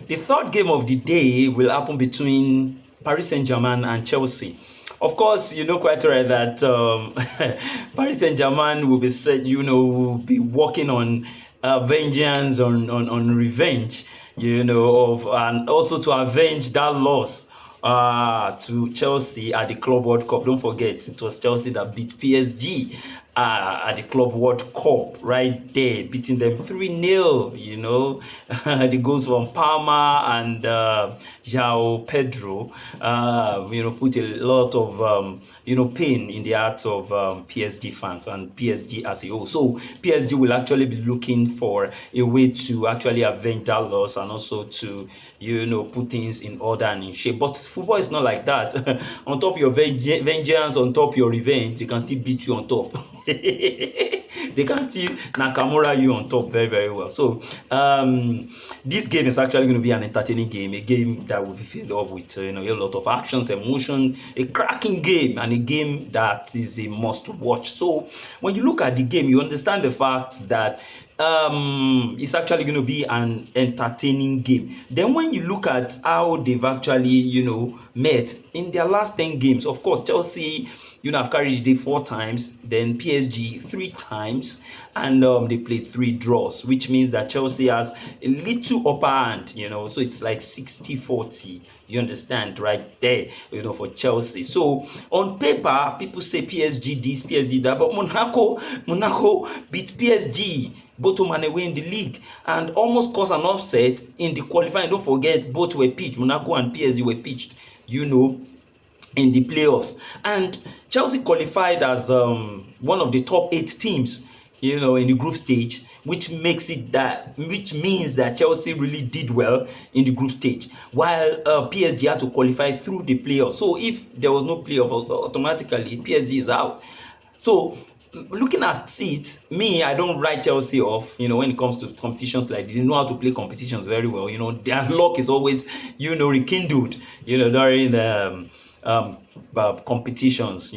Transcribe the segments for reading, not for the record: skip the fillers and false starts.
The third game of the day will happen between Paris Saint-Germain and Chelsea. Of course, you know quite right that Paris Saint-Germain will be said, will be working on vengeance, on revenge, and also to avenge that loss to Chelsea at the Club World Cup. Don't forget, it was Chelsea that beat PSG at the Club World Cup right there, beating them 3-0, the goals from Palmer and João Pedro, put a lot of, pain in the hearts of PSG fans and PSG as a whole. So PSG will actually be looking for a way to actually avenge that loss and also to, put things in order and in shape. But football is not like that. On top of your vengeance, on top of your revenge, they can still beat you on top. They can still Nakamura you on top very, very well. So this game is actually going to be an entertaining game, a game that will be filled up with a lot of actions, emotion, a cracking game, and a game that is a must watch. So when you look at the game, you understand the fact that it's actually going to be an entertaining game. Then when you look at how they've actually met in their last 10 games, of course Chelsea have carried the day 4 times, then PSG 3 times, and they played 3 draws, which means that Chelsea has a little upper hand, so it's like 60-40. You understand right there, for Chelsea. So on paper, people say PSG this, PSG that, but Monaco beat PSG, both home and away in the league, and almost caused an upset in the qualifying. Don't forget, both were pitched. Monaco and PSG were pitched, in the playoffs, and Chelsea qualified as one of the top 8 teams, in the group stage, which means that Chelsea really did well in the group stage, while PSG had to qualify through the playoffs. So if there was no playoff, automatically PSG is out. So looking at it, I don't write Chelsea off, when it comes to competitions like this. They know how to play competitions very well. Their luck is always, rekindled, during competitions,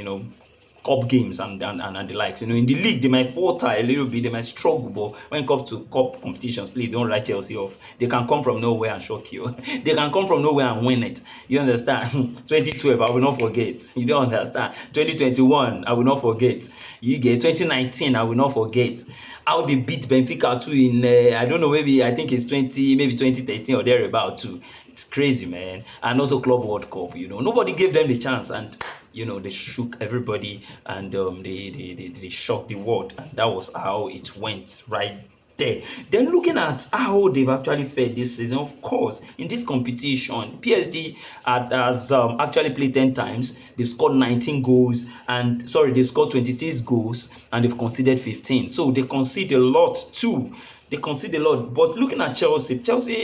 cup games and the likes. In the league, they might falter a little bit, they might struggle, but when it comes to cup competitions, please don't write Chelsea off. They can come from nowhere and shock you. They can come from nowhere and win it. You understand? 2012, I will not forget. You don't understand? 2021, I will not forget. You get 2019, I will not forget. How they beat Benfica too in, I don't know, I think it's 2013 or thereabout too. It's crazy, man. And also Club World Cup, nobody gave them the chance, and they shook everybody, and they shocked the world, and that was how it went right there. Then looking at how they've actually fared this season, of course, in this competition, PSG has actually played 10 times. They've scored 19 goals, they've scored 26 goals, and they've conceded 15. So they concede a lot too. They concede a lot. But looking at Chelsea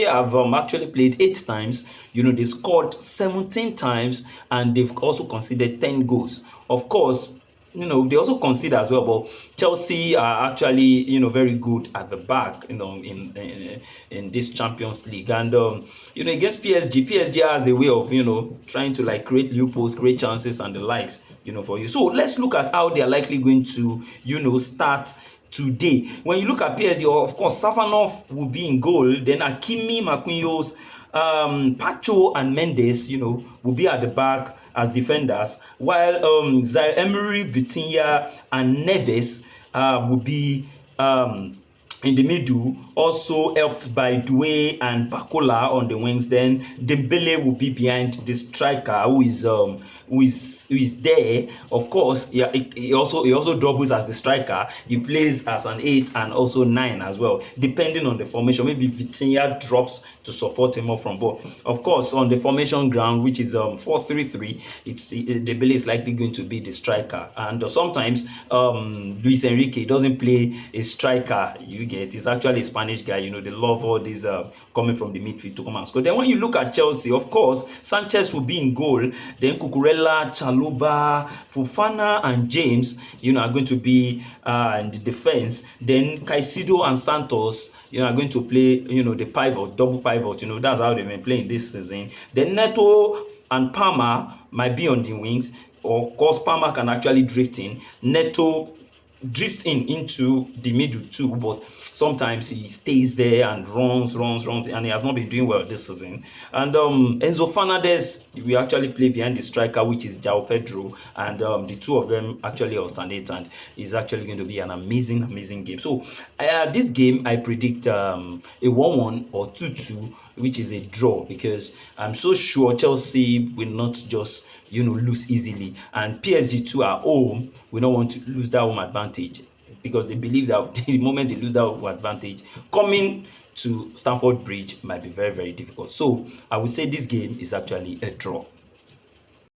have actually played 8 times. They've scored 17 times, and they've also conceded 10 goals. Of course, they also concede as well, but Chelsea are actually, very good at the back, in this Champions League. And, against PSG has a way of, trying to create loopholes, create chances and the likes, for you. So let's look at how they are likely going to, start today. When you look at PSG, of course, Safanov will be in goal. Then Hakimi, Marquinhos, Pacho and Mendes, will be at the back as defenders, while Zaire Emery, Vitinha, and Neves will be in the middle, also helped by Doué and Bakola on the wings. Then Dembele will be behind the striker, who is there. Of course, he also doubles as the striker. He plays as an 8 and also 9 as well, depending on the formation. Maybe Vitinha drops to support him up from both. Of course, on the formation ground, which is 4-3-3, Dembele is likely going to be the striker. And sometimes Luis Enrique doesn't play a striker. He's actually a Spanish guy. They love all these coming from the midfield to come and score. Then when you look at Chelsea, of course, Sanchez will be in goal. Then Cucurella, Chalobah, Fofana, and James, are going to be in the defense. Then Caicedo and Santos, are going to play, the pivot, double pivot. That's how they've been playing this season. Then Neto and Palmer might be on the wings. Of course, Palmer can actually drift in. Neto drifts in into the middle too, but sometimes he stays there and runs, and he has not been doing well this season. And Enzo Fernandez, we actually play behind the striker, which is João Pedro, and the two of them actually alternate, and it's actually going to be an amazing game. So this game, I predict a 1-1 or 2-2, which is a draw, because I'm so sure Chelsea will not just lose easily, and PSG too at home will not want to lose that home advantage, because they believe that the moment they lose that home advantage, coming to Stamford Bridge might be very difficult. So I would say this game is actually a draw.